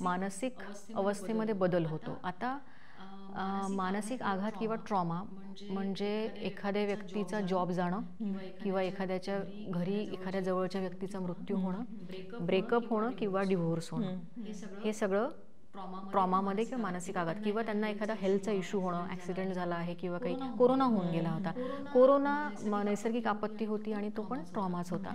मानसिक अवस्थेमध्ये बदल होतो. आता मानसिक आघात किंवा ट्रॉमा म्हणजे एखाद्या व्यक्तीचा जॉब जाणं किंवा एखाद्याच्या घरी एखाद्या जवळच्या व्यक्तीचा मृत्यू होणं, ब्रेकअप होणं किंवा डिव्होर्स होणं, हे सगळं ट्रॉमामध्ये किंवा मानसिक आघात, किंवा त्यांना एखादा हेल्थचा इश्यू होणं, ॲक्सिडेंट झाला आहे किंवा काही कोरोना होऊन गेला होता. कोरोना नैसर्गिक आपत्ती होती आणि तो पण ट्रॉमाच होता.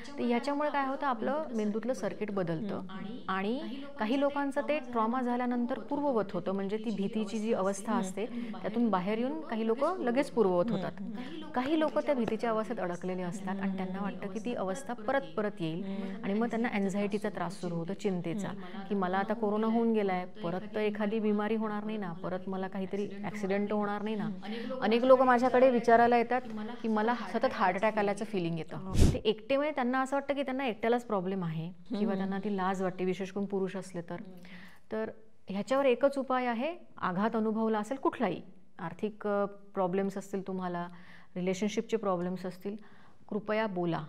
तर ह्याच्यामुळे काय होतं, आपलं मेंदूतलं सर्किट बदलतं आणि काही लोकांचं ते ट्रॉमा झाल्यानंतर पूर्ववत होतं. म्हणजे ती भीतीची जी अवस्था असते त्यातून बाहेर येऊन काही लोक लगेच पूर्ववत होतात. काही लोक त्या भीतीच्या अवस्थेत अडकलेले असतात आणि त्यांना वाटतं की ती अवस्था परत परत येईल आणि मग त्यांना अँझायटीचा त्रास सुरू होतो, चिंतेचा, की मला आता कोरोना होऊन गेलाय, परत तर एखादी बिमारी होणार नाही ना, परत मला काहीतरी ॲक्सिडेंट होणार नाही ना. अनेक लोक माझ्याकडे विचारायला येतात की मला सतत हार्ट अटॅक आल्याचं फिलिंग येतं. ते एकटे, म्हणजे त्यांना असं वाटतं की त्यांना एकट्यालाच प्रॉब्लेम आहे किंवा त्यांना ती लाज वाटते, विशेष करून पुरुष असले तर ह्याच्यावर एकच उपाय आहे. आघात अनुभवला असेल कुठलाही, आर्थिक प्रॉब्लेम्स असतील, तुम्हाला रिलेशनशिपचे प्रॉब्लेम्स असतील, कृपया बोला.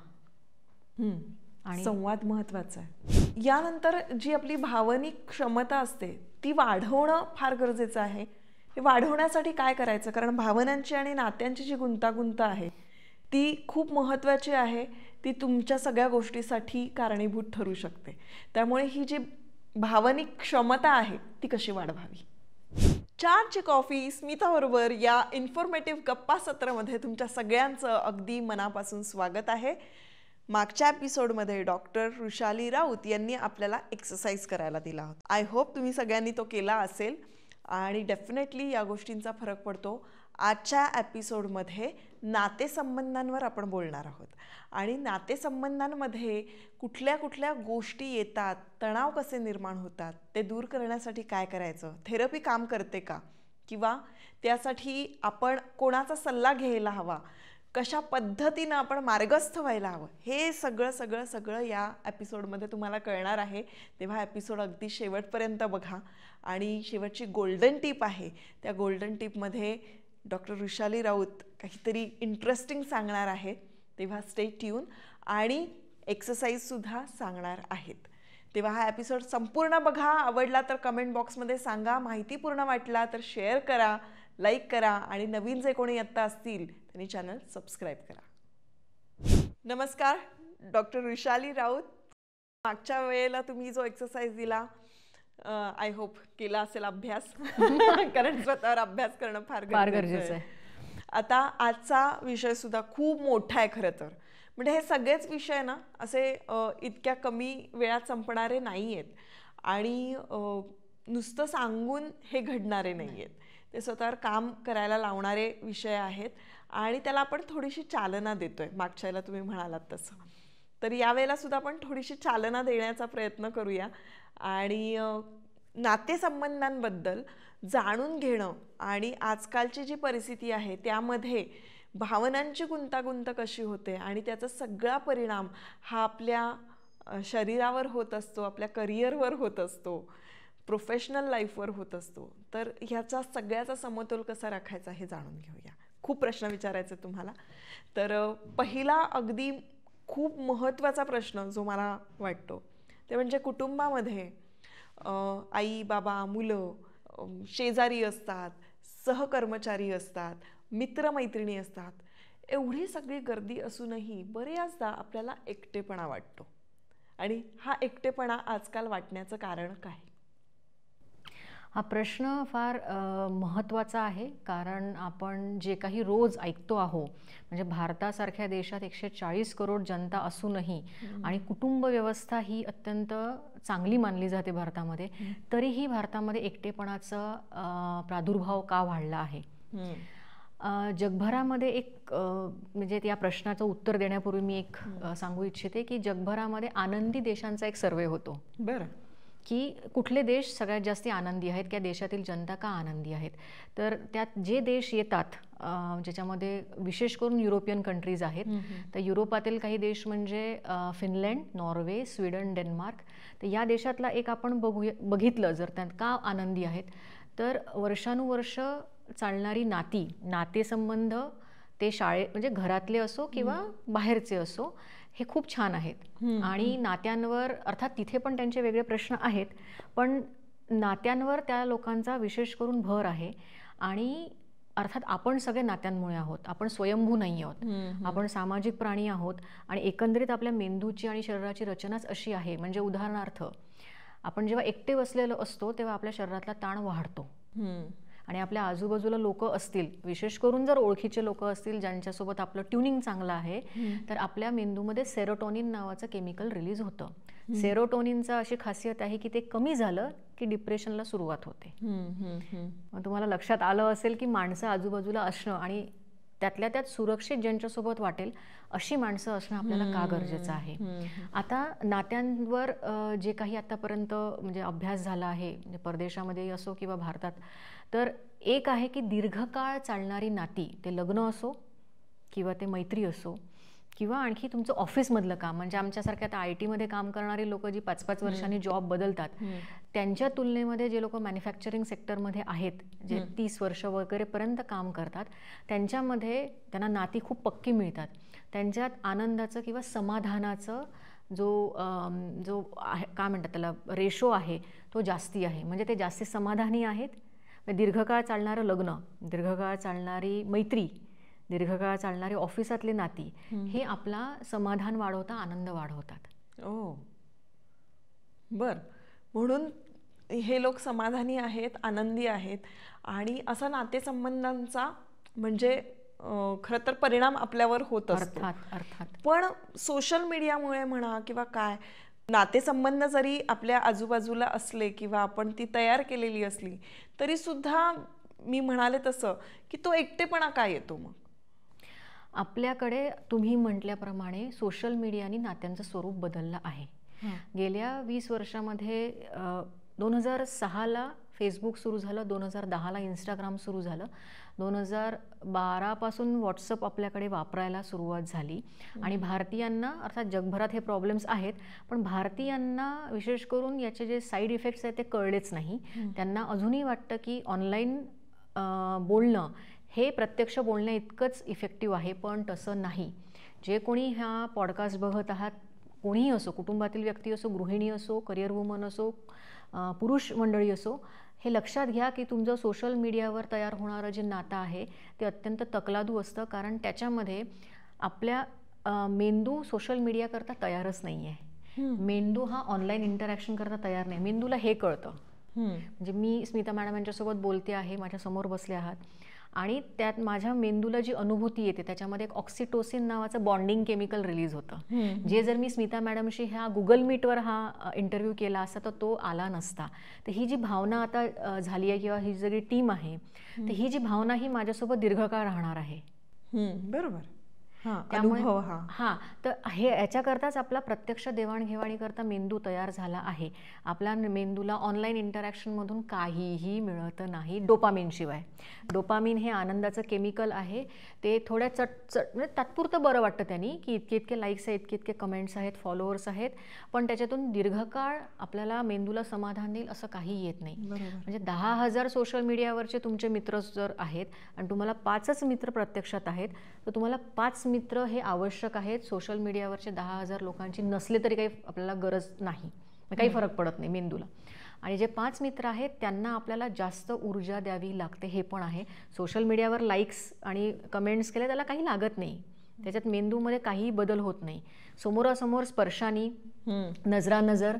आणि संवाद महत्त्वाचा आहे. यानंतर जी आपली भावनिक क्षमता असते ती वाढवणं फार गरजेचं आहे. हे वाढवण्यासाठी काय करायचं? कारण भावनांची आणि नात्यांची जी गुंतागुंत आहे ती खूप महत्त्वाची आहे. ती तुमच्या सगळ्या गोष्टीसाठी कारणीभूत ठरू शकते. त्यामुळे ही जी भावनिक क्षमता आहे ती कशी वाढवावी? चारची कॉफी स्मिताबरोबर या इन्फॉर्मेटिव्ह गप्पा सत्रामध्ये तुमच्या सगळ्यांचं अगदी मनापासून स्वागत आहे. मागच्या एपिसोडमध्ये डॉक्टर रुशाली राऊत यांनी आपल्याला एक्सरसाइज करायला दिला होता. आय होप तुम्ही सगळ्यांनी तो केला असेल आणि डेफिनेटली या गोष्टींचा फरक पडतो. आजच्या एपिसोडमध्ये नातेसंबंधांवर आपण बोलणार आहोत आणि नातेसंबंधांमध्ये कुठल्या कुठल्या गोष्टी येतात, तणाव कसे निर्माण होतात, ते दूर करण्यासाठी काय करायचं, थेरपी काम करते का, किंवा त्यासाठी आपण कोणाचा सल्ला घ्यायला हवा, कशा पद्धतीनं आपण मार्गस्थ व्हायला हवं, हे सगळं सगळं सगळं या एपिसोडमध्ये तुम्हाला कळणार आहे. तेव्हा एपिसोड अगदी शेवटपर्यंत बघा. आणि शेवटची गोल्डन टिप आहे, त्या गोल्डन टिपमध्ये डॉक्टर रुशाली राऊत काहीतरी इंटरेस्टिंग सांगणार आहे. तेव्हा स्टे ट्यून. आणि एक्सरसाइजसुद्धा सांगणार आहेत. तेव्हा हा एपिसोड संपूर्ण बघा. आवडला तर कमेंट बॉक्समध्ये सांगा. माहितीपूर्ण वाटला तर शेअर करा, लाईक करा आणि नवीन जे कोणी आत्ता असतील त्यांनी चॅनल सबस्क्राईब करा. नमस्कार, डॉक्टर रुशाली राऊत. मागच्या वेळेला तुम्ही जो एक्सरसाइज दिला, आय होप केला असेल अभ्यास, कारण स्वतःवर अभ्यास करणं फार गरजेचं आहे. आता आजचा विषय सुद्धा खूप मोठा आहे खरं तर. म्हणजे हे सगळेच विषय ना असे इतक्या कमी वेळात संपणारे नाही आहेत आणि नुसतं सांगून हे घडणारे नाही आहेत. ते स्वतःवर काम करायला लावणारे विषय आहेत आणि त्याला आपण थोडीशी चालना देतोय. मागच्या वेळेला तुम्ही म्हणालात तसं. तर यावेळेला सुद्धा आपण थोडीशी चालना देण्याचा प्रयत्न करूया आणि नातेसंबंधांबद्दल जाणून घेणं आणि आजकालची जी परिस्थिती आहे त्यामध्ये भावनांची गुंतागुंत कशी होते आणि त्याचा सगळा परिणाम हा आपल्या शरीरावर होत असतो, आपल्या करिअरवर होत असतो, प्रोफेशनल लाईफवर होत असतो. तर ह्याचा सगळ्याचा समतोल कसा राखायचा हे जाणून घेऊया. खूप प्रश्न विचारायचे तुम्हाला. तर पहिला अगदी खूप महत्त्वाचा प्रश्न जो मला वाटतो ते म्हणजे कुटुंबामध्ये आई बाबा, मुलं, शेजारी असतात, सहकर्मचारी असतात, मित्रमैत्रिणी असतात. एवढी सगळी गर्दी असूनही बऱ्याचदा आपल्याला एकटेपणा वाटतो. आणि हा एकटेपणा आजकाल वाटण्याचं कारण काय? हा प्रश्न फार महत्त्वाचा आहे, कारण आपण जे काही रोज ऐकतो आहो, म्हणजे भारतासारख्या देशात 140 करोड जनता असूनही आणि कुटुंब व्यवस्था ही अत्यंत चांगली मानली जाते भारतामध्ये, तरीही भारतामध्ये एकटेपणाचा प्रादुर्भाव का वाढला आहे. जगभरामध्ये एक म्हणजे या प्रश्नाचं उत्तर देण्यापूर्वी मी एक सांगू इच्छिते की जगभरामध्ये आनंदी देशांचा एक सर्वे होतो. बरं. की कुठले देश सगळ्यात जास्त आनंदी आहेत, त्या देशातील जनता का आनंदी आहेत. तर त्यात जे देश येतात ज्याच्यामध्ये विशेष करून युरोपियन कंट्रीज आहेत. तर युरोपातील काही देश म्हणजे फिनलँड, नॉर्वे, स्वीडन, डेन्मार्क. तर या देशातला एक आपण बघितलं जर त्यात का आनंदी आहेत, तर वर्षानुवर्ष चालणारी नातेसंबंध, ते म्हणजे घरातले असो किंवा बाहेरचे असो, हे खूप छान आहेत. आणि नात्यांवर अर्थात तिथे पण त्यांचे वेगळे प्रश्न आहेत, पण नात्यांवर त्या लोकांचा विशेष करून भर आहे. आणि अर्थात आपण सगळे नात्यांमुळे आहोत, आपण स्वयंभू नाही आहोत, आपण सामाजिक प्राणी आहोत. आणि एकंदरीत आपल्या मेंदूची आणि शरीराची रचनाच अशी आहे. म्हणजे उदाहरणार्थ, आपण जेव्हा एकटे बसलेलो असतो तेव्हा आपल्या शरीरातला ताण वाढतो. आणि आपल्या आजूबाजूला लोक असतील, विशेष करून जर ओळखीचे लोक असतील ज्यांच्यासोबत आपलं ट्युनिंग चांगलं आहे, तर आपल्या मेंदूमध्ये सेरोटोनिन नावाचं केमिकल रिलीज होतं. सेरोटोनिनचा अशी खासियत आहे की ते कमी झालं की डिप्रेशनला सुरुवात होते. मग तुम्हाला लक्षात आलं असेल की माणसं आजूबाजूला असणं आणि त्यातल्या त्यात सुरक्षित ज्यांच्यासोबत वाटेल अशी माणसं असणं आपल्याला का गरजेचं आहे. आता नात्यांवर जे काही आतापर्यंत म्हणजे अभ्यास झाला आहे, म्हणजे परदेशामध्ये असो किंवा भारतात, तर एक आहे की दीर्घकाळ चालणारी नाती, ते लग्न असो किंवा ते मैत्री असो किंवा आणखी तुमचं ऑफिसमधलं काम. म्हणजे आमच्यासारख्या आता IT मध्ये काम करणारी लोक जी 5-5 वर्षांनी जॉब बदलतात, त्यांच्या तुलनेमध्ये जे लोक मॅन्युफॅक्चरिंग सेक्टरमध्ये आहेत, जे 30 वर्ष वगैरेपर्यंत काम करतात, त्यांच्यामध्ये त्यांना नाती खूप पक्की मिळतात. त्यांच्यात आनंदाचं किंवा समाधानाचं जो काय म्हणतात त्याला रेशो आहे तो जास्ती आहे. म्हणजे ते जास्ती समाधानी आहेत. दीर्घकाळ चालणारं लग्न, दीर्घकाळ चालणारी मैत्री, दीर्घकाळ चालणारी ऑफिसातली नाती, हे आपला समाधान वाढवता, आनंद वाढवतात. बर, म्हणून हे लोक समाधानी आहेत, आनंदी आहेत. आणि असा नातेसंबंधांचा म्हणजे खरं तर परिणाम आपल्यावर होत असतो. अर्थात. पण सोशल मीडियामुळे म्हणा किंवा काय, नातेसंबंध जरी आपल्या आजूबाजूला असले किंवा आपण ती तयार केलेली असली तरी सुद्धा मी म्हणाले तसं की तो एकटेपणा काय येतो. मग आपल्याकडे तुम्ही म्हटल्याप्रमाणे सोशल मीडियाने नात्यांचं स्वरूप बदललं आहे. गेल्या 20 वर्षामध्ये 2006ला फेसबुक सुरू झालं, 2010ला इंस्टाग्राम सुरू झालं, 2012 पासून व्हॉट्सअप आपल्याकडे वापरायला सुरुवात झाली. आणि भारतीयांना, अर्थात जगभरात हे प्रॉब्लेम्स आहेत, पण भारतीयांना विशेष करून याचे जे साईड इफेक्ट्स आहेत ते कळलेच नाही. त्यांना अजूनही वाटतं की ऑनलाईन बोलणं हे प्रत्यक्ष बोलण्या इतकंच इफेक्टिव्ह आहे, पण तसं नाही. जे कोणी हा पॉडकास्ट बघत आहात, कोणीही असो, कुटुंबातील व्यक्ती असो, गृहिणी असो, करिअर वुमन असो, पुरुष मंडळी असो, हे लक्षात घ्या की तुमचं सोशल मीडियावर तयार होणारं जे नातं आहे ते अत्यंत तकलादू असतं. कारण त्याच्यामध्ये आपल्या मेंदू सोशल मीडियाकरता तयारच नाही आहे. मेंदू हा ऑनलाईन इंटरॅक्शन करता तयार नाही. मेंदूला हे कळतं. म्हणजे मी स्मिता मॅडम यांच्यासोबत बोलते आहे, माझ्यासमोर बसले आहात, आणि त्यात माझ्या मेंदूला जी अनुभूती येते त्याच्यामध्ये एक ऑक्सिटोसिन नावाचं बॉन्डिंग केमिकल रिलीज होतं, जे जर मी स्मिता मॅडमशी ह्या गुगल मीटवर हा इंटरव्ह्यू केला असता तर तो आला नसता. तर ही जी भावना आता झाली आहे किंवा ही सगळी टीम आहे, तर ही जी भावना ही माझ्यासोबत दीर्घकाळ राहणार आहे. बरोबर. त्यामुळे तर हे याच्याकरताच आपला प्रत्यक्ष देवाणघेवाणीकरता मेंदू तयार झाला आहे. आपल्या मेंदूला ऑनलाईन इंटरॅक्शनमधून काहीही मिळत नाही डोपामिन शिवाय. डोपामिन हे आनंदाचं केमिकल आहे. ते थोड्या म्हणजे तात्पुरतं बरं वाटतं त्यांनी की इतके इतके लाईक्स आहेत, इतके इतके कमेंट्स आहेत, फॉलोअर्स आहेत, पण त्याच्यातून दीर्घकाळ आपल्याला मेंदूला समाधान देईल असं काही येत नाही. म्हणजे 10,000 सोशल मीडियावरचे तुमचे मित्र जर आहेत आणि तुम्हाला 5च मित्र प्रत्यक्षात आहेत, तर तुम्हाला 5 मित्र हे आवश्यक आहेत. सोशल मीडियावरचे 10,000 लोकांची नसले तरी काही आपल्याला गरज नाही, काही फरक पडत नाही मेंदूला. आणि जे 5 मित्र आहेत त्यांना आपल्याला जास्त ऊर्जा द्यावी लागते, हे पण आहे. सोशल मीडियावर लाईक्स आणि कमेंट्स केले त्याला काही लागत नाही, त्याच्यात मेंदूमध्ये काहीही बदल होत नाही. समोरासमोर स्पर्शानी, नजरानजर,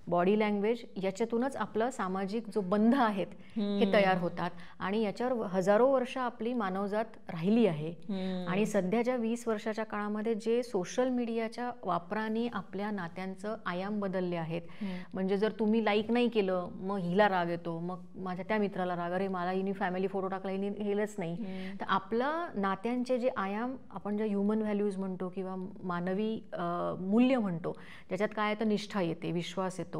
बॉडी लँग्वेज याच्यातूनच आपलं सामाजिक जो बंध आहेत हे तयार होतात. आणि याच्यावर हजारो वर्ष आपली मानवजात राहिली आहे. आणि सध्याच्या 20 वर्षाच्या काळामध्ये जे सोशल मीडियाच्या वापराने आपल्या नात्यांचं आयाम बदलले आहेत. म्हणजे जर तुम्ही लाईक नाही केलं मग हिला राग येतो, मग माझ्या त्या मित्राला राग, अरे मला हिने फॅमिली फोटो टाकला, हिने हेलच नाही. तर आपलं नात्यांचे जे आयाम आपण जे ह्युमन व्हॅल्यूज म्हणतो किंवा मानवी मूल्य म्हणतो, त्याच्यात काय येतं, निष्ठा येते, विश्वास येतो,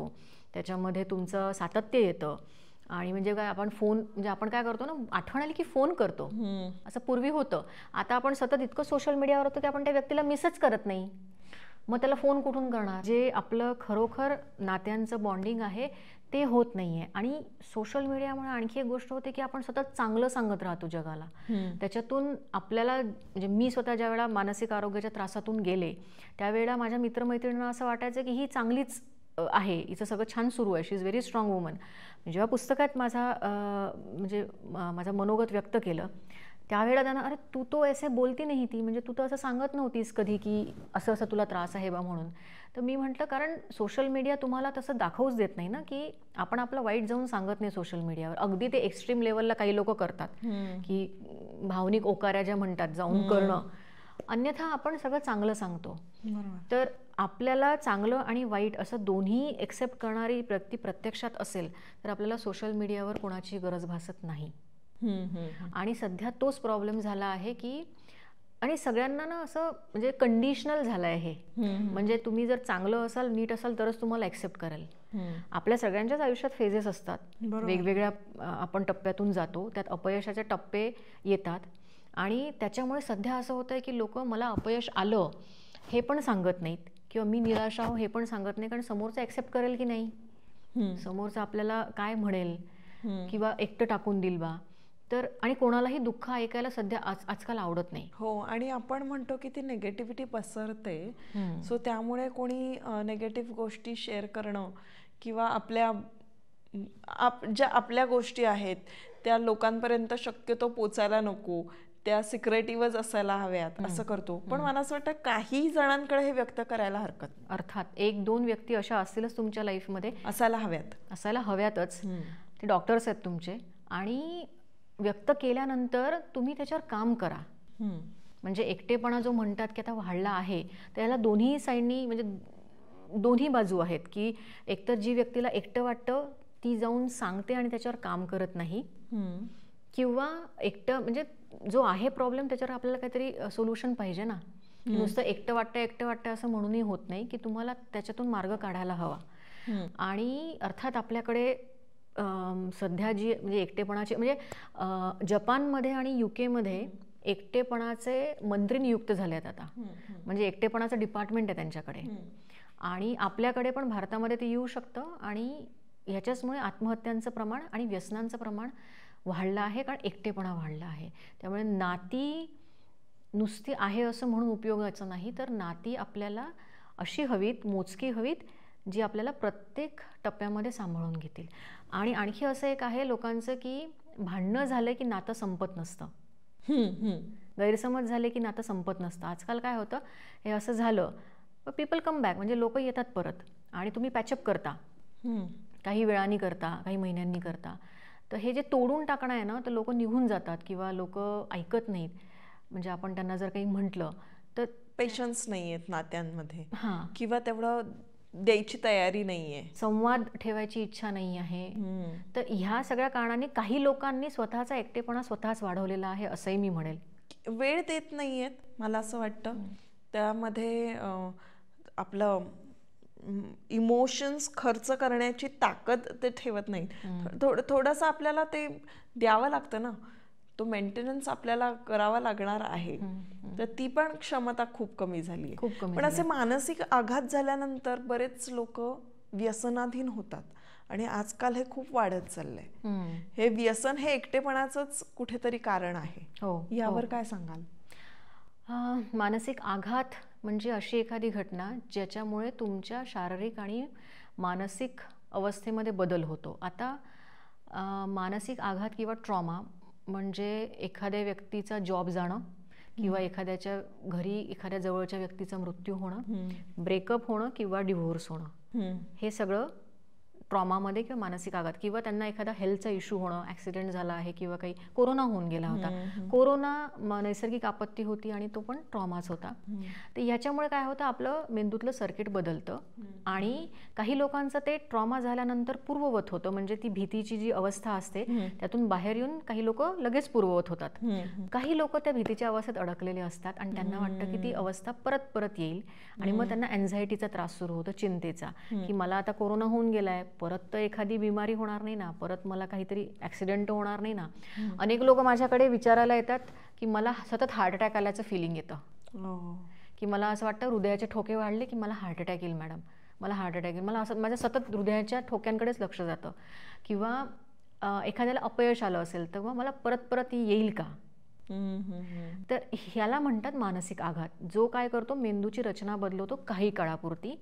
त्याच्यामध्ये तुमचं सातत्य येतं. आणि म्हणजे काय, आपण फोन म्हणजे आपण काय करतो ना, आठवण आली की फोन करतो, असं पूर्वी होतं. आता आपण सतत इतकं सोशल मीडियावर होतो की आपण त्या व्यक्तीला मिसच करत नाही, मग त्याला फोन कुठून करणार. जे आपलं खरोखर नात्यांचं बॉन्डिंग आहे ते होत नाहीये. आणि सोशल मीडियामुळे आणखी एक गोष्ट होते की आपण सतत चांगलं सांगत राहतो जगाला. त्याच्यातून आपल्याला म्हणजे मी स्वतः ज्या वेळा मानसिक आरोग्याच्या त्रासातून गेले त्यावेळेला माझ्या मित्रमैत्रिणींना असं वाटायचं की ही चांगलीच आहे, हिचं सगळं छान सुरू आहे, शी इज व्हेरी स्ट्रॉंग वुमन. जेव्हा पुस्तकात माझा मनोगत व्यक्त केलं त्यावेळेला त्यांना, अरे तू तो ऐसे बोलती नाही ती, म्हणजे तू तर असं सांगत नव्हतीस कधी की असं असं तुला त्रास आहे बा म्हणून. तर मी म्हटलं कारण सोशल मीडिया तुम्हाला तसं दाखवूच देत नाही ना, की आपण आपलं वाईट जाऊन सांगत नाही सोशल मीडियावर. अगदी ते एक्स्ट्रीम लेवलला काही लोक करतात की भावनिक ओकाऱ्या ज्या म्हणतात जाऊन करणं, अन्यथा आपण सगळं चांगलं सांगतो. तर आपल्याला चांगलं आणि वाईट असं दोन्ही एक्सेप्ट करणारी व्यक्ती प्रत्यक्षात असेल तर आपल्याला सोशल मीडियावर कोणाची गरज भासत नाही. आणि सध्या तोच प्रॉब्लेम झाला आहे की, आणि सगळ्यांना ना असं म्हणजे कंडिशनल झालं आहे हे. म्हणजे तुम्ही जर चांगलं असाल, नीट असाल तरच तुम्हाला ॲक्सेप्ट करेल. आपल्या सगळ्यांच्याच आयुष्यात फेजेस असतात, वेगवेगळ्या आपण टप्प्यातून जातो, त्यात अपयशाचे टप्पे येतात. आणि त्याच्यामुळे सध्या असं होतं आहे की लोक मला अपयश आलं हे पण सांगत नाहीत किंवा मी निराश आहो हे पण सांगत नाही, कारण समोरचा ॲक्सेप्ट करेल की नाही, समोरचा आपल्याला काय म्हणेल किंवा एकटं टाकून देईल बा. तर आणि कोणालाही दुःख ऐकायला सध्या आजकाल आवडत नाही. हो, आणि आपण म्हणतो की ती निगेटिव्हिटी पसरते, सो त्यामुळे कोणी निगेटिव्ह गोष्टी शेअर करणं किंवा ज्या आपल्या गोष्टी आहेत त्या लोकांपर्यंत शक्यतो पोचायला नको, त्या सिक्रेटिव्हच असायला हव्यात असं करतो. पण मला असं वाटतं काही जणांकडे हे व्यक्त करायला हरकत. अर्थात 1-2 व्यक्ती अशा असतीलच तुमच्या लाईफमध्ये, असायला हव्यातच. ते डॉक्टर्स आहेत तुमचे, आणि व्यक्त केल्यानंतर तुम्ही त्याच्यावर काम करा. म्हणजे एकटेपणा जो म्हणतात की आता वाढला आहे, त्याला दोन्ही साईडनी म्हणजे दोन्ही बाजू आहेत की एकतर जी व्यक्तीला एकटं वाटतं ती जाऊन सांगते आणि त्याच्यावर काम करत नाही, किंवा एकटं म्हणजे जो आहे प्रॉब्लेम त्याच्यावर आपल्याला काहीतरी सोल्युशन पाहिजे ना. नुसतं एकटं वाटतं असं म्हणूनही होत नाही, की तुम्हाला त्याच्यातून मार्ग काढायला हवा. आणि अर्थात आपल्याकडे सध्या जी म्हणजे एकटेपणाची म्हणजे जपानमध्ये आणि UK एकटेपणाचे मंत्री नियुक्त झाले आहेत आता. म्हणजे एकटेपणाचं डिपार्टमेंट आहे त्यांच्याकडे. आणि आपल्याकडे पण भारतामध्ये ते येऊ शकतं. आणि ह्याच्याचमुळे आत्महत्यांचं प्रमाण आणि व्यसनांचं प्रमाण वाढलं आहे, कारण एकटेपणा वाढला आहे. त्यामुळे नाती नुसती आहे असं म्हणून उपयोगाचं नाही, तर नाती आपल्याला अशी हवीत, मोजकी हवीत, जी आपल्याला प्रत्येक टप्प्यामध्ये सांभाळून घेतील. आणि आणखी असं एक आहे लोकांचं की भांडणं झालं की नातं संपत नसतं, गैरसमज झाले की नातं संपत नसतं. आजकाल काय होतं, हे असं झालं पीपल कम बॅक, म्हणजे लोक येतात परत आणि तुम्ही पॅचअप करता, काही वेळांनी करता, काही महिन्यांनी करता. तर हे जे तोडून टाकणं आहे ना, तर लोक निघून जातात किंवा लोक ऐकत नाहीत. म्हणजे आपण त्यांना जर काही म्हटलं तर पेशन्स नाही आहेत नात्यांमध्ये, किंवा तेवढं द्यायची तयारी नाहीये, संवाद ठेवायची इच्छा नाही आहे. तर ह्या सगळ्या कारणाने काही लोकांनी स्वतःचा एकटेपणा स्वतःच वाढवलेला आहे असंही मी म्हणेल. वेळ देत नाहीयेत मला असं वाटतं. त्यामध्ये आपलं इमोशन्स खर्च करण्याची ताकद ते ठेवत नाहीत. थोडंसं आपल्याला ते द्यावं लागतं ना, तो मेंटेनन्स आपल्याला करावा लागणार आहे. तर ती पण क्षमता खूप कमी झाली आहे. पण असे मानसिक आघात झाल्यानंतर बरेच लोक व्यसनाधीन होतात, आणि आजकाल हे खूप वाढत चाललंय. हे व्यसन हे एकटेपणाचंच कुठेतरी कारण आहे. यावर काय सांगाल? मानसिक आघात म्हणजे अशी एखादी घटना ज्याच्यामुळे तुमच्या शारीरिक आणि मानसिक अवस्थेमध्ये बदल होतो. आता मानसिक आघात किंवा ट्रॉमा म्हणजे एखाद्या व्यक्तीचा जॉब जाणं, किंवा एखाद्याच्या घरी एखाद्या जवळच्या व्यक्तीचा मृत्यू होणं, ब्रेकअप होणं किंवा डिव्होर्स होणं, हे सगळं ट्रॉमामध्ये किंवा मानसिक आघात, किंवा त्यांना एखादा हेल्थचा इश्यू होणं, ॲक्सिडेंट झाला आहे किंवा काही कोरोना होऊन गेला होता. कोरोना नैसर्गिक आपत्ती होती आणि तो पण ट्रॉमाच होता. तर याच्यामुळे काय होतं, आपलं मेंदूतलं सर्किट बदलतं आणि काही लोकांचं ते ट्रॉमा झाल्यानंतर पूर्ववत होतं. म्हणजे ती भीतीची जी अवस्था असते त्यातून बाहेर येऊन काही लोक लगेच पूर्ववत होतात. काही लोक त्या भीतीच्या अवस्थेत अडकलेले असतात आणि त्यांना वाटतं की ती अवस्था परत परत येईल आणि मग त्यांना अँझायटीचा त्रास सुरू होतो, चिंतेचा, की मला आता कोरोना होऊन गेलाय, परत तर एखादी बिमारी होणार नाही ना, परत मला काहीतरी ॲक्सिडेंट होणार नाही ना. अनेक लोक माझ्याकडे विचारायला येतात की मला सतत हार्ट अटॅक आल्याचं फिलिंग येतं, की मला असं वाटतं हृदयाचे ठोके वाढले की मला हार्ट अटॅक येईल मॅडम. मला हार्ट अटॅक येईल, मला असं माझ्या सतत हृदयाच्या ठोक्यांकडेच लक्ष जातं, किंवा एखाद्याला अपयश आलं असेल तेव्हा मला परत परत येईल का. तर ह्याला म्हणतात मानसिक आघात, जो काय करतो मेंदूची रचना बदलवतो काही काळापुरती,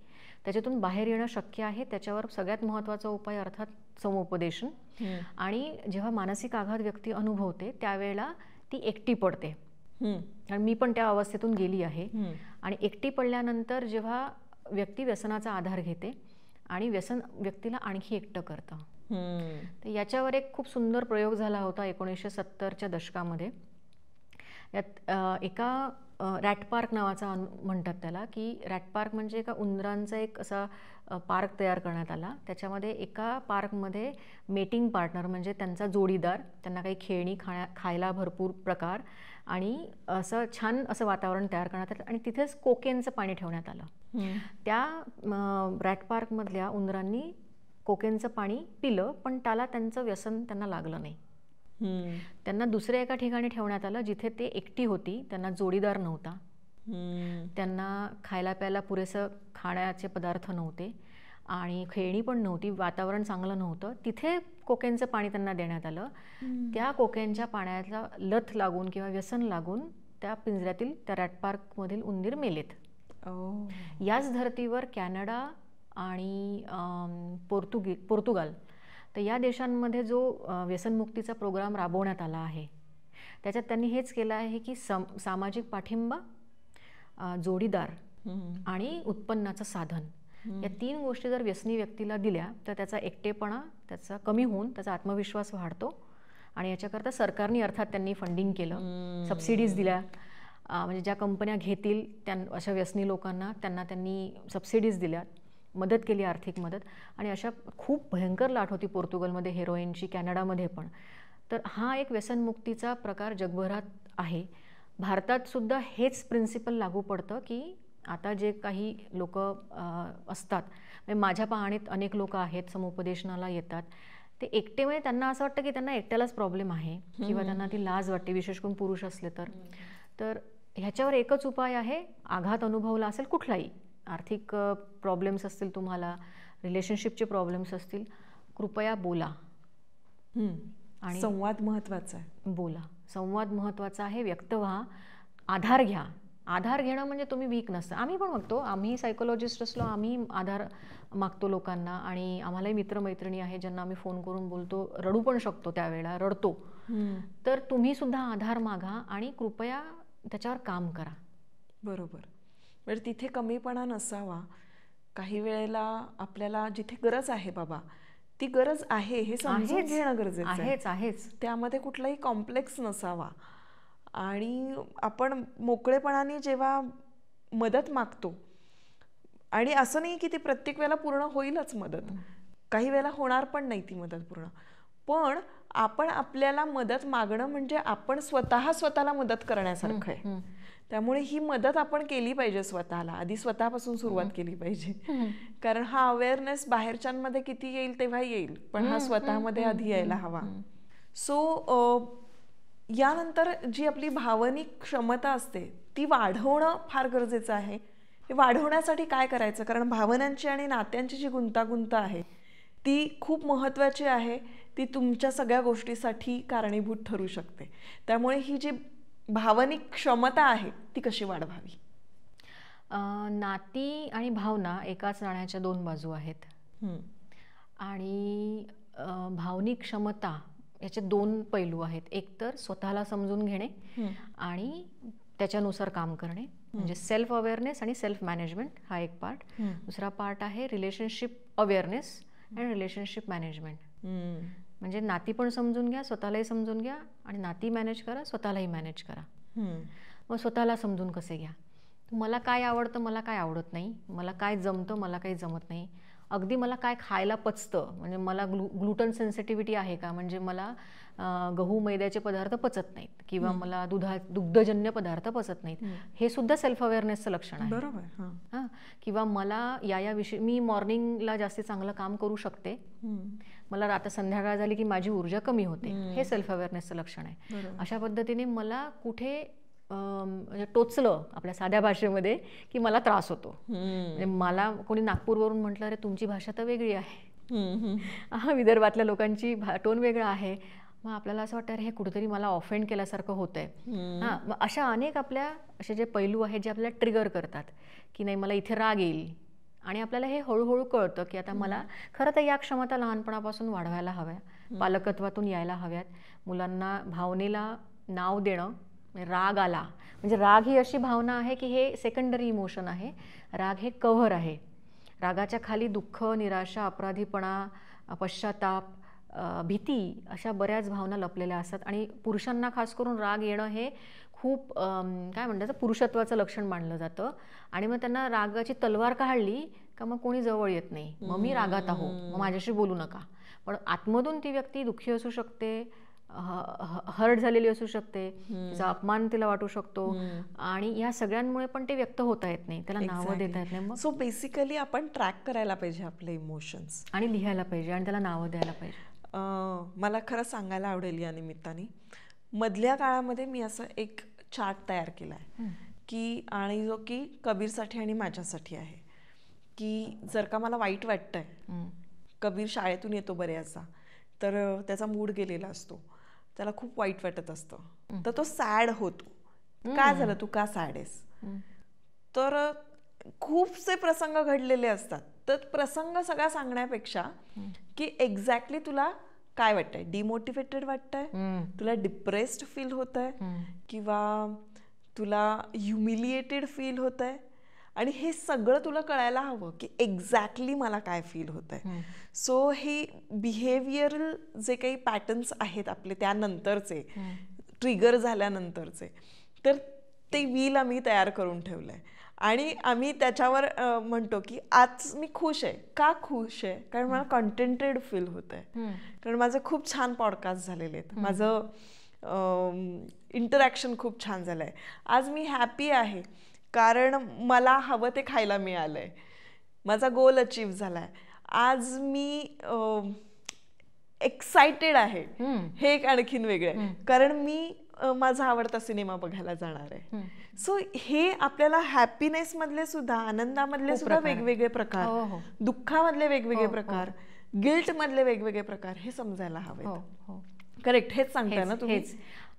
त्याच्यातून बाहेर येणं शक्य आहे. त्याच्यावर सगळ्यात महत्त्वाचा उपाय अर्थात समुपदेशन. आणि जेव्हा मानसिक आघात व्यक्ती अनुभवते त्यावेळेला ती एकटी पडते, कारण मी पण त्या अवस्थेतून गेली आहे. आणि एकटी पडल्यानंतर जेव्हा व्यक्ती व्यसनाचा आधार घेते आणि व्यसन व्यक्तीला आणखी एकटं करतं. तर याच्यावर एक खूप सुंदर प्रयोग झाला होता 1970च्या दशकामध्ये. यात एका रॅट पार्क नावाचा म्हणतात त्याला, की रॅट पार्क म्हणजे एका उंदरांचा एक असा पार्क तयार करण्यात आला. त्याच्यामध्ये एका पार्कमध्ये मेटिंग पार्टनर म्हणजे त्यांचा जोडीदार, त्यांना काही खेळणी खायला भरपूर प्रकार आणि असं छान असं वातावरण तयार करण्यात आलं. आणि तिथेच कोकेनचं पाणी ठेवण्यात आलं. त्या रॅट पार्कमधल्या उंदरांनी कोकेनचं पाणी पिलं, पण त्याला त्यांचं व्यसन त्यांना लागलं नाही. त्यांना दुसऱ्या एका ठिकाणी ठेवण्यात आलं जिथे ते एकटी होती, त्यांना जोडीदार नव्हता, त्यांना खायला प्यायला पुरेसं खाण्याचे पदार्थ नव्हते आणि खेळणी पण नव्हती, वातावरण चांगलं नव्हतं. तिथे कोकेनचं पाणी त्यांना देण्यात आलं. त्या कोकेनच्या पाण्याला लत लागून किंवा व्यसन लागून त्या पिंजऱ्यातील त्या रॅट पार्कमधील उंदीर मेलेत. याच धर्तीवर कॅनडा आणि पोर्तुगाल, तर या देशांमध्ये जो व्यसनमुक्तीचा प्रोग्राम राबवण्यात आला आहे त्याच्यात त्यांनी हेच केलं आहे की सामाजिक पाठिंबा, जोडीदार आणि उत्पन्नाचं साधन, या 3 गोष्टी जर व्यसनी व्यक्तीला दिल्या तर त्याचा एकटेपणा त्याचा कमी होऊन त्याचा आत्मविश्वास वाढतो. आणि याच्याकरता सरकारने अर्थात त्यांनी फंडिंग केलं, सबसिडीज दिल्या. म्हणजे ज्या कंपन्या घेतील अशा व्यसनी लोकांना त्यांना त्यांनी सबसिडीज दिल्या, मदत केली, आर्थिक मदत. आणि अशा खूप भयंकर लाट होती पोर्तुगलमध्ये हेरोईनची, कॅनडामध्ये पण. तर हा एक व्यसनमुक्तीचा प्रकार जगभरात आहे. भारतात सुद्धा हेच प्रिन्सिपल लागू पडतं की आता जे काही लोक असतात, म्हणजे माझ्या पाहणीत अनेक लोक आहेत समुपदेशनाला येतात, ते एकटे म्हणजे त्यांना असं वाटतं की त्यांना एकट्यालाच प्रॉब्लेम आहे किंवा त्यांना ती लाज वाटते, विशेष करून पुरुष असले तर ह्याच्यावर एकच उपाय आहे. आघात अनुभवला असेल कुठलाही, आर्थिक प्रॉब्लेम्स असतील तुम्हाला, रिलेशनशिपचे प्रॉब्लेम्स असतील, कृपया बोला. आणि संवाद महत्त्वाचा आहे. बोला, संवाद महत्त्वाचा आहे. व्यक्त व्हा, आधार घ्या. आधार घेणं म्हणजे तुम्ही वीक नसतं. आम्ही पण मागतो, आम्ही सायकोलॉजिस्ट असलो, आम्ही आधार मागतो लोकांना. आणि आम्हालाही मित्रमैत्रिणी आहे ज्यांना आम्ही फोन करून बोलतो, रडू पण शकतो, त्यावेळेला रडतो. तर तुम्ही सुद्धा आधार मागा आणि कृपया त्याच्यावर काम करा. बरोबर. म्हणजे तिथे कमीपणा नसावा. काही वेळेला आपल्याला जिथे गरज आहे बाबा, ती गरज आहे हे समजून घेणं गरजेचं आहे. त्यामध्ये कुठलाही कॉम्प्लेक्स नसावा. आणि आपण मोकळेपणाने जेव्हा मदत मागतो, आणि असं नाही की ती प्रत्येक वेळेला पूर्ण होईलच मदत, काही वेळेला होणार पण नाही ती मदत पूर्ण, पण आपण आपल्याला मदत मागणं म्हणजे आपण स्वतःला मदत करण्यासारखं आहे. त्यामुळे ही मदत आपण केली पाहिजे स्वतःला, आधी स्वतःपासून सुरुवात केली पाहिजे. कारण हा अवेअरनेस बाहेरच्यांमध्ये किती येईल तेव्हा येईल, पण हा स्वतःमध्ये आधी यायला हवा. सो यानंतर जी आपली भावनिक क्षमता असते ती वाढवणं फार गरजेचं आहे. हे वाढवण्यासाठी काय करायचं? कारण भावनांची आणि नात्यांची जी गुंतागुंत आहे ती खूप महत्त्वाची आहे. ती तुमच्या सगळ्या गोष्टीसाठी कारणीभूत ठरू शकते. त्यामुळे ही जी भावनिक क्षमता आहे ती कशी वाढवावी? नाती आणि भावना एकाच नाण्याच्या 2 बाजू आहेत. आणि भावनिक क्षमता याचे 2 पैलू आहेत. एक तर स्वतःला समजून घेणे आणि त्याच्यानुसार काम करणे, म्हणजे सेल्फ अवेअरनेस आणि सेल्फ मॅनेजमेंट हा एक पार्ट. दुसरा पार्ट आहे relationship awareness and relationship management. म्हणजे नाती पण समजून घ्या, स्वतःलाही समजून घ्या, आणि नाती मॅनेज करा, स्वतःलाही मॅनेज करा. मग स्वतःला समजून कसे घ्या? मला काय आवडतं, मला काय आवडत नाही, मला काय जमतं, मला काही जमत नाही, अगदी मला काय खायला पचतं, म्हणजे मला ग्लुटन सेन्सिटिव्हिटी आहे का, म्हणजे मला गहू मैद्याचे पदार्थ पचत नाहीत किंवा मला दुग्धजन्य पदार्थ पचत नाहीत, हे सुद्धा सेल्फ अवेअरनेसचं लक्षण आहे. बरोबर. किंवा मला या विषयी मी मॉर्निंगला जास्ती चांगलं काम करू शकते, मला आता संध्याकाळ झाली की माझी ऊर्जा कमी होते, हे सेल्फ अवेअरनेसचं लक्षण आहे. अशा पद्धतीने मला कुठे म्हणजे टोचलं आपल्या साध्या भाषेमध्ये की मला त्रास होतो. म्हणजे मला कोणी नागपूरवरून म्हटलं अरे तुमची भाषा तर वेगळी आहे, विदर्भातल्या लोकांची टोन वेगळा आहे, मग आपल्याला असं वाटतं अरे हे कुठेतरी मला ऑफेंड केल्यासारखं होतंय. हां, मग अशा अनेक आपल्या असे जे पैलू आहेत जे आपल्याला ट्रिगर करतात की नाही मला इथे राग येईल, आणि आपल्याला हे हळूहळू कळतं की आता मला खरं तर या क्षमता लहानपणापासून वाढवायला हव्या, पालकत्वातून यायला हव्यात. मुलांना भावनेला नाव देणं, राग आला म्हणजे राग ही अशी भावना आहे की हे सेकंडरी इमोशन आहे, राग हे कव्हर आहे. रागाच्या खाली दुःख, निराशा, अपराधीपणा, पश्चाताप, भीती अशा बऱ्याच भावना लपलेल्या असतात. आणि पुरुषांना खास करून राग येणं हे खूप काय म्हणतात पुरुषत्वाचं लक्षण मानलं जातं. आणि मग त्यांना रागाची तलवार काढली का मग कोणी जवळ येत नाही, मग मी रागात आहो, मग माझ्याशी बोलू नका. पण आतमधून ती व्यक्ती दुःखी असू शकते, हर्ट झालेली असू शकते, तिचा अपमान तिला वाटू शकतो, आणि या सगळ्यांमुळे पण ते व्यक्त होता येत नाही, त्याला नावं देता येत नाही. मग सो बेसिकली आपण ट्रॅक करायला पाहिजे आपले इमोशन्स आणि लिहायला पाहिजे आणि त्याला नावं द्यायला पाहिजे. मला खरं सांगायला आवडेल या निमित्ताने, मधल्या काळामध्ये मी असं एक चार्ट तयार केला आहे की, आणि जो की कबीरसाठी आणि माझ्यासाठी आहे, की जर का मला वाईट वाटतंय, कबीर शाळेतून येतो बऱ्याचदा, तर त्याचा मूड गेलेला असतो, त्याला खूप वाईट वाटत असतं, तर तो सॅड होतो. काय झालं, तू का सॅड आहेस? तर खूपसे प्रसंग घडलेले असतात. तर प्रसंग सगळा सांगण्यापेक्षा की एक्झॅक्टली तुला काय वाटतंय, डिमोटिवेटेड वाटतंय, तुला डिप्रेस्ड फील होतंय, किंवा तुला ह्युमिलिएटेड फील होतंय, आणि हे सगळं तुला कळायला हवं की एक्झॅक्टली मला काय फील होतंय. सो हे बिहेवियरल जे काही पॅटर्न्स आहेत आपले त्यानंतरचे, ट्रिगर झाल्यानंतरचे, तर ते व्हील आम्ही तयार करून ठेवलंय. आणि आम्ही त्याच्यावर म्हणतो की आज मी खुश आहे. का खुश आहे? कारण मला कंटेंटेड फील होत आहे, कारण माझे खूप छान पॉडकास्ट झालेले आहेत, माझं इंटरॅक्शन खूप छान झालं आहे. आज मी हॅपी आहे कारण मला हवं ते खायला मिळालं आहे, माझा गोल अचीव झाला आहे. आज मी एक्सायटेड आहे, हे एक आणखीन वेगळं आहे, कारण मी माझा आवडता सिनेमा बघायला जाणार आहे. सो हे आपल्याला हॅपीनेस मधले सुद्धा, आनंदामधले सुद्धा वेगवेगळे प्रकार, दुःखामधले वेगवेगळे प्रकार, गिल्ट मधले वेगवेगळे प्रकार हे समजायला हवेत. करेक्ट, हेच सांगताय ना तुम्ही.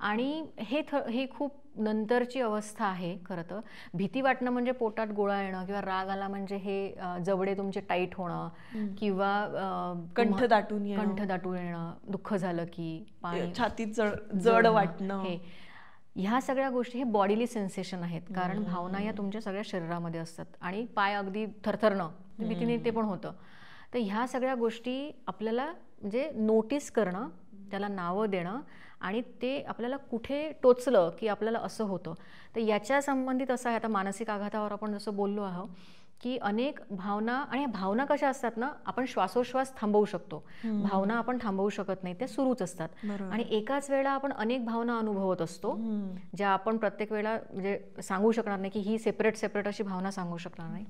आणि हे खूप नंतरची अवस्था आहे. खरं तर भीती वाटणं म्हणजे पोटात गोळा येणं, किंवा राग आला म्हणजे हे जबडे तुमचे टाईट होणं, किंवा कंठ दाटून येणं, दुःख झालं की पाणी छातीत जड वाटणं, ह्या सगळ्या गोष्टी हे बॉडीली सेन्सेशन आहेत. कारण भावना या तुमच्या सगळ्या शरीरामध्ये असतात, आणि पाय अगदी थरथरणं भीतीने ते पण होतं. तर ह्या सगळ्या गोष्टी आपल्याला म्हणजे नोटीस करणं, त्याला नावं देणं, आणि ते आपल्याला कुठे टोचलं की आपल्याला असं होतं. तर याच्या संबंधित असं आहे, आता मानसिक आघातावर आपण जसं बोललो आहोत की अनेक भावना, आणि ह्या भावना कशा असतात ना, आपण श्वासोश्वास थांबवू शकतो, भावना आपण थांबवू शकत नाही, त्या सुरूच असतात. आणि एकाच वेळेला आपण अनेक भावना अनुभवत असतो, ज्या आपण प्रत्येक वेळेला म्हणजे सांगू शकणार नाही की ही सेपरेट अशी भावना सांगू शकणार नाही.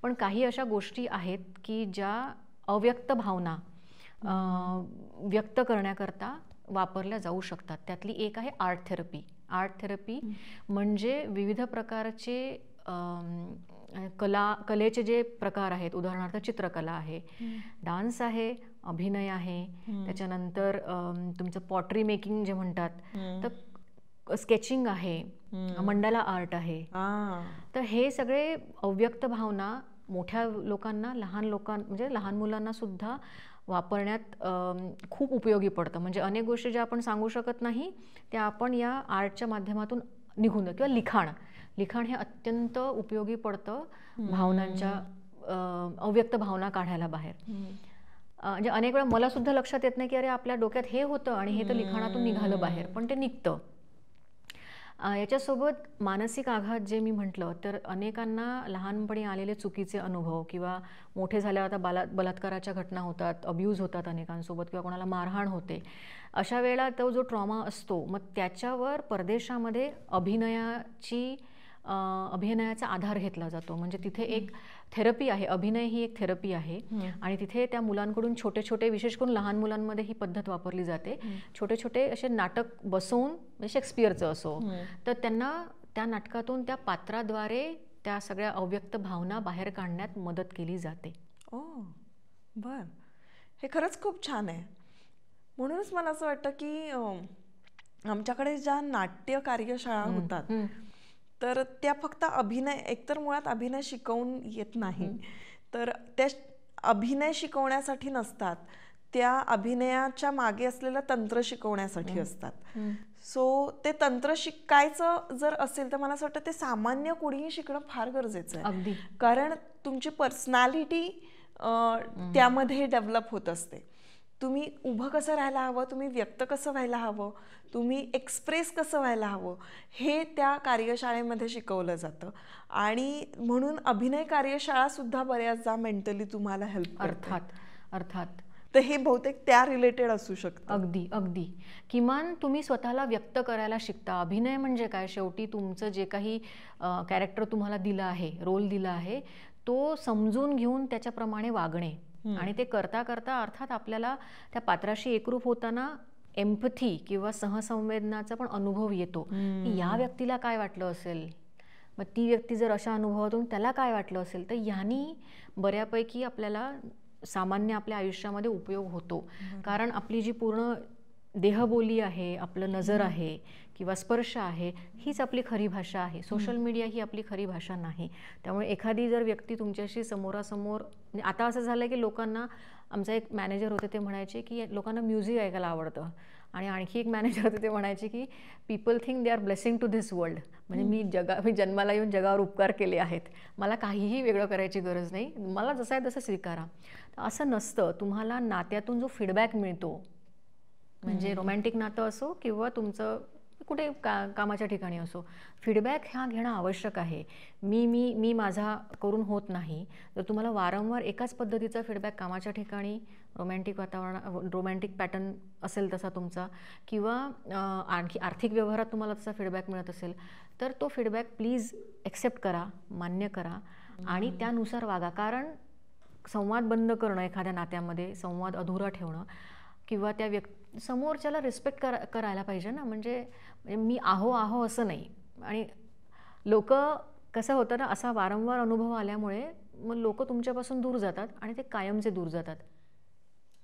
पण काही अशा गोष्टी आहेत की ज्या अव्यक्त भावना व्यक्त करण्याकरता वापरल्या जाऊ शकतात. त्यातली एक आहे आर्ट थेरपी. आर्ट थेरपी म्हणजे विविध प्रकारचे कलेचे जे प्रकार आहेत, उदाहरणार्थ चित्रकला आहे, डान्स आहे, अभिनय आहे, त्याच्यानंतर तुमचं पॉटरी मेकिंग जे म्हणतात, तर स्केचिंग आहे, मंडाला आर्ट आहे. तर हे सगळे अव्यक्त भावना मोठ्या लोकांना, म्हणजे लहान मुलांना सुद्धा वापरण्यात खूप उपयोगी पडतं. म्हणजे अनेक गोष्टी ज्या आपण सांगू शकत नाही त्या आपण या आर्टच्या माध्यमातून निघून, किंवा लिखाण हे अत्यंत उपयोगी पडतं भावनांच्या, अव्यक्त भावना काढायला बाहेर. म्हणजे अनेक वेळा मला सुद्धा लक्षात येत नाही की अरे आपल्या डोक्यात हे होतं आणि हे तर लिखाणातून निघालं बाहेर, पण ते निघतं. याच्यासोबत मानसिक आघात जे मी म्हटलं, तर अनेकांना लहानपणी आलेले चुकीचे अनुभव, किंवा मोठे झाल्यावर आता बलात्काराच्या घटना होतात, अब्यूज होतात अनेकांसोबत, किंवा कोणाला मारहाण होते, अशा वेळेला तो जो ट्रॉमा असतो, मग त्याच्यावर परदेशामध्ये अभिनयाचा आधार घेतला जातो. म्हणजे तिथे एक थेरपी आहे, अभिनय ही एक थेरपी आहे, आणि तिथे त्या मुलांकडून छोटे छोटे, विशेष करून लहान मुलांमध्ये ही पद्धत वापरली जाते, छोटे छोटे असे नाटक बसवून, शेक्सपियरचं असो, तर त्यांना त्या नाटकातून त्या पात्राद्वारे त्या सगळ्या अव्यक्त भावना बाहेर काढण्यात मदत केली जाते. ओ बर, हे खरंच खूप छान आहे. म्हणूनच मला असं वाटतं की आमच्याकडे ज्या नाट्य कार्यशाळा होतात तर त्या फक्त अभिनय, एकतर मुळात अभिनय शिकवून येत नाही, तर त्या अभिनय शिकवण्यासाठी नसतात, त्या अभिनयाच्या मागे असलेलं तंत्र शिकवण्यासाठी असतात. सो ते तंत्र शिकायचं जर असेल तर मला असं वाटतं ते सामान्य कोणीही शिकणं फार गरजेचं आहे. अगदी. कारण तुमची पर्सनॅलिटी त्यामध्ये डेव्हलप होत असते. तुम्ही उभं कसं राहायला हवं, तुम्ही व्यक्त कसं व्हायला हवं, तुम्ही एक्सप्रेस कसं व्हायला हवं, हे त्या कार्यशाळेमध्ये शिकवलं जातं. आणि म्हणून अभिनय कार्यशाळासुद्धा बऱ्याचदा मेंटली तुम्हाला हेल्प करतात. अर्थात. तर हे बहुतेक त्या रिलेटेड असू शकतं. अगदी अगदी. किमान तुम्ही स्वतःला व्यक्त करायला शिकता. अभिनय म्हणजे काय, शेवटी तुमचं जे काही कॅरेक्टर तुम्हाला दिलं आहे, रोल दिला आहे, तो समजून घेऊन त्याच्याप्रमाणे वागणे. आणि ते करता करता अर्थात आपल्याला त्या पात्राशी एकरूप होताना एम्पथी किंवा सहसंवेदनाचा पण अनुभव येतो की या व्यक्तीला काय वाटलं असेल, मग ती व्यक्ती जर अशा अनुभवातून त्याला काय वाटलं असेल, तर ह्यानी बऱ्यापैकी आपल्याला सामान्य आपल्या आयुष्यामध्ये उपयोग होतो. कारण आपली जी पूर्ण देहबोली आहे, आपलं नजर आहे किंवा स्पर्श आहे, हीच आपली खरी भाषा आहे. सोशल मीडिया ही आपली खरी भाषा नाही. त्यामुळे एखादी जर व्यक्ती तुमच्याशी समोरासमोर, आता असं झालं की लोकांना, आमचा एक मॅनेजर होते ते म्हणायचे की लोकांना म्युझिक ऐकायला आवडतं, आणि आणखी एक मॅनेजर होते ते म्हणायचे की people think they are blessing to this world. म्हणजे मी जन्माला येऊन जगावर उपकार केले आहेत, मला काहीही वेगळं करायची गरज नाही, मला जसं आहे तसं स्वीकारा. असं नसतं. तुम्हाला नात्यातून जो फीडबॅक मिळतो, म्हणजे रोमॅन्टिक नातं असो किंवा तुमचं कुठे कामाच्या ठिकाणी असो, फीडबॅक हा घेणं आवश्यक आहे. मी माझा करून होत नाही. जर तुम्हाला वारंवार एकाच पद्धतीचा फीडबॅक कामाच्या ठिकाणी, रोमॅन्टिक वातावरण, रोमॅन्टिक पॅटर्न असेल तसा तुमचा, किंवा आणखी आर्थिक व्यवहारात तुम्हाला तसा फीडबॅक मिळत असेल, तर तो फीडबॅक प्लीज एक्सेप्ट करा, मान्य करा आणि त्यानुसार वागा. कारण संवाद बंद करणं, एखाद्या नात्यामध्ये संवाद अधुरा ठेवणं, किंवा त्या समोरच्याला रिस्पेक्ट करायला पाहिजे ना. म्हणजे मी आहो असं नाही. आणि लोक कसं होतं ना, असा वारंवार अनुभव आल्यामुळे मग लोक तुमच्यापासून दूर जातात आणि ते कायमचे दूर जातात.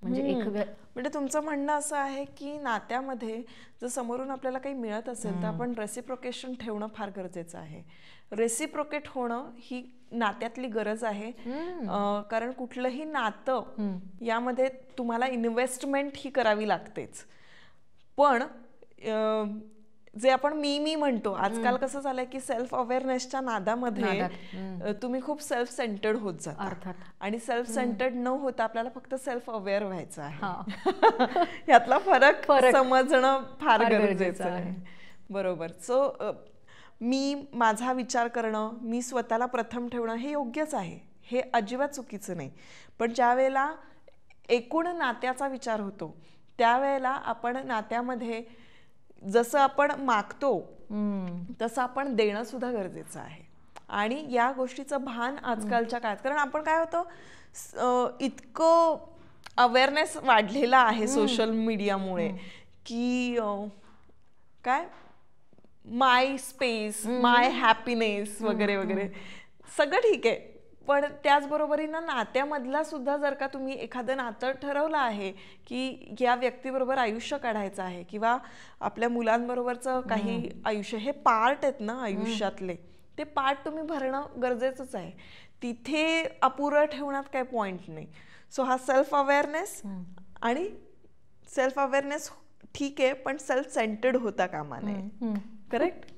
म्हणजे तुमचं म्हणणं असं आहे की नात्यामध्ये जर समोरून आपल्याला काही मिळत असेल तर आपण रेसिप्रोकेशन ठेवणं फार गरजेचं आहे. रेसिप्रोकेट होणं ही नात्यातली गरज आहे. कारण कुठलंही नातं यामध्ये तुम्हाला इन्व्हेस्टमेंट ही करावी लागतेच. पण जे आपण मी म्हणतो, आजकाल कसं झालंय की सेल्फ अवेअरनेसच्या नादामध्ये तुम्ही खूप सेल्फ सेंटर्ड होत जाता. आणि सेल्फ सेंटर्ड न होता आपल्याला फक्त सेल्फ अवेअर व्हायचं आहे. यातला फरक समजणं फार गरजेचं आहे. बरोबर. सो माझा विचार करणं, मी स्वतःला प्रथम ठेवणं हे योग्यच आहे, हे अजिबात चुकीचं नाही. पण ज्या वेळेला एकूण नात्याचा विचार होतो त्यावेळेला आपण नात्यामध्ये जसं आपण मागतो तसं आपण देणं सुद्धा गरजेचं आहे. आणि या गोष्टीचं भान आजकालच्या काळात, कारण आपण काय होतं, इतकं अवेअरनेस वाढलेला आहे सोशल मीडियामुळे की काय माय स्पेस, माय हॅपीनेस वगैरे वगैरे सगळं ठीक आहे. पण त्याचबरोबरीनं नात्यामधला सुद्धा जर का तुम्ही एखादं नातं ठरवलं आहे की या व्यक्तीबरोबर आयुष्य काढायचं आहे किंवा आपल्या मुलांबरोबरचं काही आयुष्य, हे पार्ट आहेत ना आयुष्यातले, ते पार्ट तुम्ही भरणं गरजेचंच आहे. तिथे अपुरं ठेवण्यात काही पॉईंट नाही. सो हा सेल्फ अवेअरनेस, आणि सेल्फ अवेअरनेस ठीक आहे पण सेल्फ सेंटर्ड होता कामा नये. करेक्ट.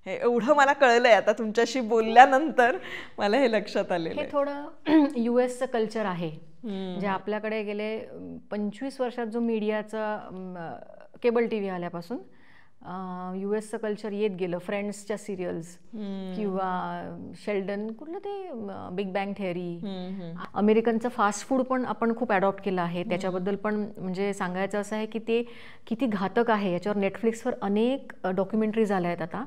एवढं मला कळलंय आता तुमच्याशी बोलल्यानंतर, मला हे लक्षात आलेलं. हे थोडं US कल्चर आहे. जे आपल्याकडे गेले 25 वर्षात जो मीडियाचा केबल TV आल्यापासून US कल्चर येत गेलं. फ्रेंड्सच्या सिरियल्स किंवा शेल्डन, कुठलं ते बिग बँग थेअरी. अमेरिकनचं फास्ट फूड पण आपण खूप अडॉप्ट केलं आहे. त्याच्याबद्दल पण म्हणजे सांगायचं असं आहे की ते किती घातक आहे. याच्यावर नेटफ्लिक्सवर अनेक डॉक्युमेंटरीज आल्या आहेत आता.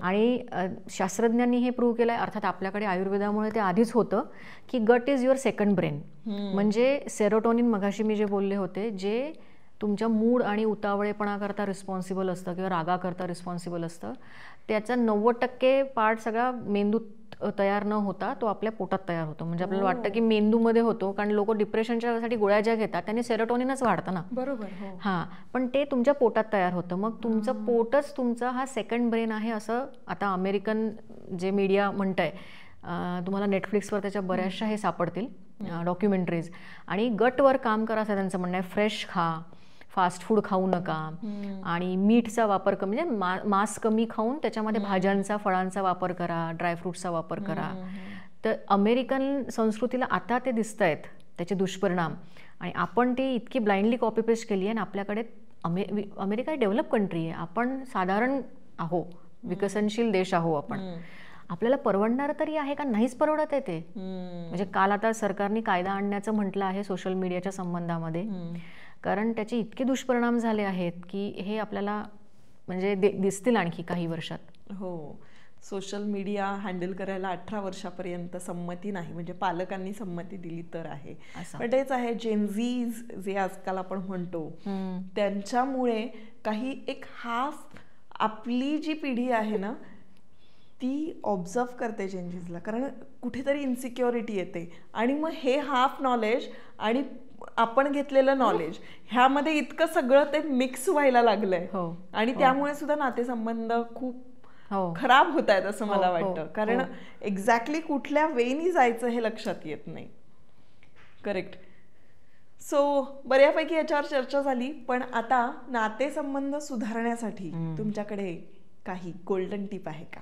आणि शास्त्रज्ञांनी हे प्रूव्ह केलं आहे, अर्थात आपल्याकडे आयुर्वेदामुळे ते आधीच होतं, की गट इज युअर सेकंड ब्रेन. म्हणजे सेरोटोनिन, मगाशी मी जे बोलले होते, जे तुमच्या मूड आणि उतावळेपणाकरता रिस्पॉन्सिबल असतं किंवा रागाकरता रिस्पॉन्सिबल असतं, त्याचा 90% पार्ट सगळा मेंदूत तयार न होता तो आपल्या पोटात तयार होतो. म्हणजे आपल्याला वाटतं की मेंदूमध्ये होतो, कारण लोक डिप्रेशनच्यासाठी गोळ्या ज्या घेतात त्यांनी सेरोटोनिनच वाढतं ना. बरोबर. हां, पण ते तुमच्या पोटात तयार होतं. मग तुमचं पोटच तुमचा हा सेकंड ब्रेन आहे असं आता अमेरिकन जे मीडिया म्हणतंय. तुम्हाला नेटफ्लिक्सवर त्याच्या बऱ्याचशा हे सापडतील डॉक्युमेंटरीज. आणि गटवर काम करा असं त्यांचं म्हणणं आहे. फ्रेश खा, फास्ट फूड खाऊ नका, आणि मीठचा वापर कमी, म्हणजे मांस कमी खाऊन त्याच्यामध्ये भाज्यांचा, फळांचा वापर करा, ड्रायफ्रूट्सचा वापर करा. तर अमेरिकन संस्कृतीला आता ते दिसत आहेत त्याचे दुष्परिणाम, आणि आपण ती इतकी ब्लाइंडली कॉपी पेस्ट केली आहे. आणि आपल्याकडे अमेरिका डेव्हलप कंट्री आहे, आपण साधारण आहो, विकसनशील देश आहो आपण. आपल्याला परवडणार तरी आहे का? नाहीच परवडत आहे ते. म्हणजे काल आता सरकारने कायदा आणण्याचं म्हटलं आहे सोशल मीडियाच्या संबंधामध्ये, कारण त्याचे इतके दुष्परिणाम झाले आहेत की हे आपल्याला म्हणजे दिसतील आणखी काही वर्षात. हो, सोशल मीडिया हँडल करायला 18 वर्षापर्यंत संमती नाही, म्हणजे पालकांनी संमती दिली तर आहे. पण तेच आहे, जेनझीज जे आजकाल आपण म्हणतो त्यांच्यामुळे काही एक हाफ आपली जी पिढी आहे ना ती ऑब्झर्व करते चेंजेसला, कारण कुठेतरी इन्सिक्युरिटी येते. आणि मग हे हाफ नॉलेज आणि आपण घेतलेलं नॉलेज ह्यामध्ये इतकं सगळं ते मिक्स व्हायला लागलंय. आणि त्यामुळे सुद्धा नातेसंबंध खूप खराब होत आहेत असं मला वाटतं, कारण एक्झॅक्टली कुठल्या वेनी जायचं हे लक्षात येत नाही. करेक्ट. सो बऱ्यापैकी याच्यावर चर्चा झाली, पण आता नातेसंबंध सुधारण्यासाठी तुमच्याकडे काही गोल्डन टिप आहे का?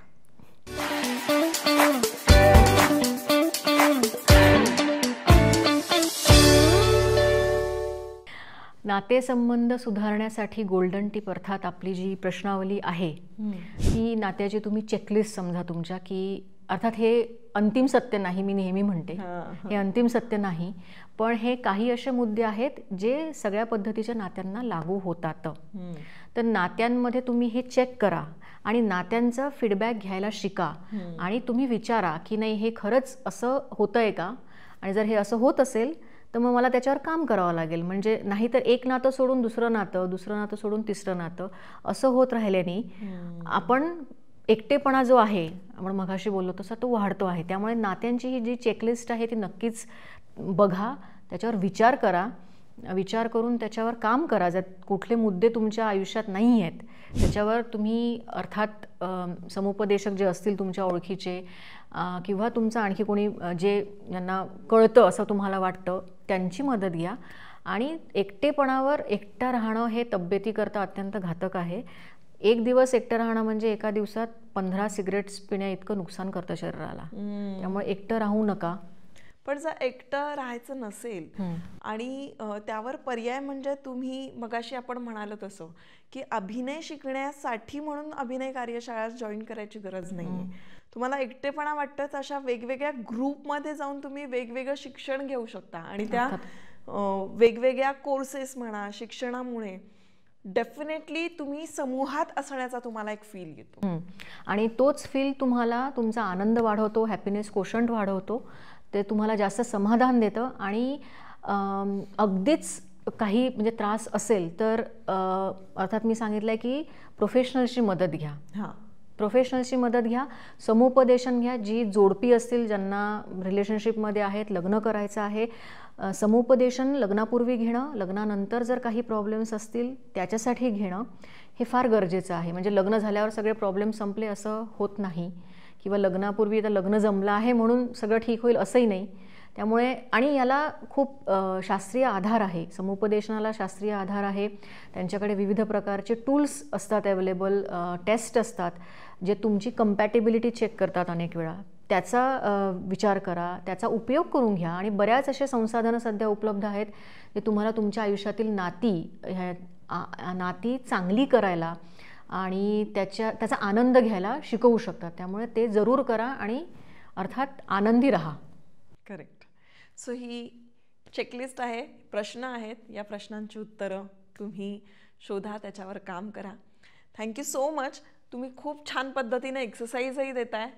नातेसंबंध सुधारण्यासाठी गोल्डन टिप अर्थात आपली जी प्रश्नावली आहे ही नात्याची तुम्ही चेकलिस्ट समजा तुमच्या, की अर्थात हे अंतिम सत्य नाही, मी नेहमी म्हणते हे अंतिम सत्य नाही, पण हे काही असे मुद्दे आहेत जे सगळ्या पद्धतीच्या नात्यांना लागू होतात. तर नात्यांमध्ये तुम्ही हे चेक करा आणि नात्यांचा फीडबॅक घ्यायला शिका. आणि तुम्ही विचारा की नाही हे खरंच असं होतंय का, आणि जर हे असं होत असेल तर मग मला त्याच्यावर काम करावं लागेल. म्हणजे नाहीतर एक नातं सोडून दुसरं नातं सोडून तिसरं नातं असं होत राहिल्याने आपण एकटेपणा जो आहे, आपण मगाशी बोललो तसा, तो वाढतो आहे. त्यामुळे नात्यांची ही जी चेकलिस्ट आहे ती नक्कीच बघा, त्याच्यावर विचार करा, विचार करून त्याच्यावर काम करा. जर कुठले मुद्दे तुमच्या आयुष्यात नाही आहेत त्याच्यावर तुम्ही अर्थात समुपदेशक जे असतील तुमच्या ओळखीचे किंवा तुमचं आणखी कोणी जे ज्यांना कळतं असं तुम्हाला वाटतं त्यांची मदत घ्या. आणि एकटेपणावर एकटं राहणं हे तब्येतीकरता अत्यंत घातक आहे. एक दिवस एकटं राहणं म्हणजे एका दिवसात 15 सिगरेट्स पिण्या इतकं नुकसान करतं शरीराला. त्यामुळे एकटं राहू नका. पण जर एकटं राहायचं नसेल आणि त्यावर पर्याय म्हणजे तुम्ही मगाशी आपण म्हणालो तसं की अभिनय शिकण्यासाठी म्हणून अभिनय कार्यशाळा जॉईन करायची गरज नाहीये. तुम्हाला एकटेपणा वाटतंच, अशा वेगवेगळ्या ग्रुपमध्ये जाऊन तुम्ही वेगवेगळं शिक्षण घेऊ शकता. आणि त्या वेगवेगळ्या कोर्सेस म्हणा, शिक्षणामुळे डेफिनेटली तुम्ही समूहात असण्याचा तुम्हाला एक फील येतो. आणि तोच फील तुम्हाला तुमचा आनंद वाढवतो, हॅपीनेस कोशंट वाढवतो. ते तुम्हाला जास्त समाधान देतं. आणि अगदीच काही म्हणजे त्रास असेल तर अर्थात मी सांगितलं आहे की प्रोफेशनल्सची मदत घ्या. प्रोफेशनल्सची मदत घ्या, समुपदेशन घ्या. जी जोडपी असतील ज्यांना रिलेशनशिपमध्ये आहेत, लग्न करायचं आहे, समुपदेशन लग्नापूर्वी घेणं, लग्नानंतर जर काही प्रॉब्लेम्स असतील त्याच्यासाठी घेणं हे फार गरजेचं आहे. म्हणजे लग्न झाल्यावर सगळे प्रॉब्लेम संपले असं होत नाही, किंवा लग्नापूर्वी आता लग्न जमलं आहे म्हणून सगळं ठीक होईल असंही नाही. त्यामुळे आणि याला खूप शास्त्रीय आधार आहे, समुपदेशनाला शास्त्रीय आधार आहे. त्यांच्याकडे विविध प्रकारचे टूल्स असतात अवेलेबल, टेस्ट असतात जे तुमची कंपॅटिबिलिटी चेक करतात अनेक वेळा. त्याचा विचार करा, त्याचा उपयोग करून घ्या. आणि बऱ्याच असे संसाधनं सध्या उपलब्ध आहेत जे तुम्हाला तुमच्या आयुष्यातील नाती चांगली करायला आणि त्याचा आनंद घ्यायला शिकवू शकतात. त्यामुळे ते जरूर करा आणि अर्थात आनंदी राहा. करेक्ट. सो ही चेकलिस्ट आहे, प्रश्न आहेत, या प्रश्नांची उत्तरं तुम्ही शोधा, त्याच्यावर काम करा. Thank you so much. तुम्ही खूप छान पद्धतीने एक्सरसाइजही देताय,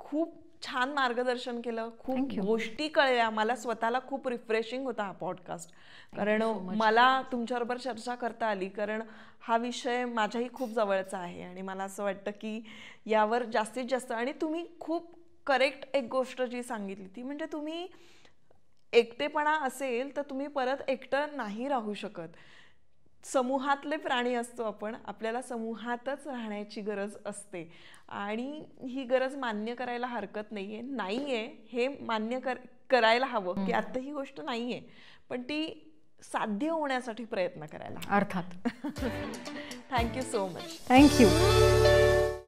खूप छान मार्गदर्शन केलं, खूप गोष्टी कळल्या मला स्वतःला. खूप रिफ्रेशिंग होता हा पॉडकास्ट, कारण मला तुमच्याबरोबर चर्चा करता आली, कारण हा विषय माझ्याही खूप जवळचा आहे आणि मला असं वाटतं की यावर जास्तीत जास्त. आणि तुम्ही खूप करेक्ट एक गोष्ट जी सांगितली ती म्हणजे तुम्ही एकटेपणा असेल तर तुम्ही परत एकटं नाही राहू शकत. समूहातले प्राणी असतो आपण, आपल्याला समूहातच राहण्याची गरज असते आणि ही गरज मान्य करायला हरकत नाहीये हे मान्य करायला हवं की आता ही गोष्ट नाहीये, पण ती साध्य होण्यासाठी प्रयत्न करायला. अर्थात. Thank you so much. थँक्यू.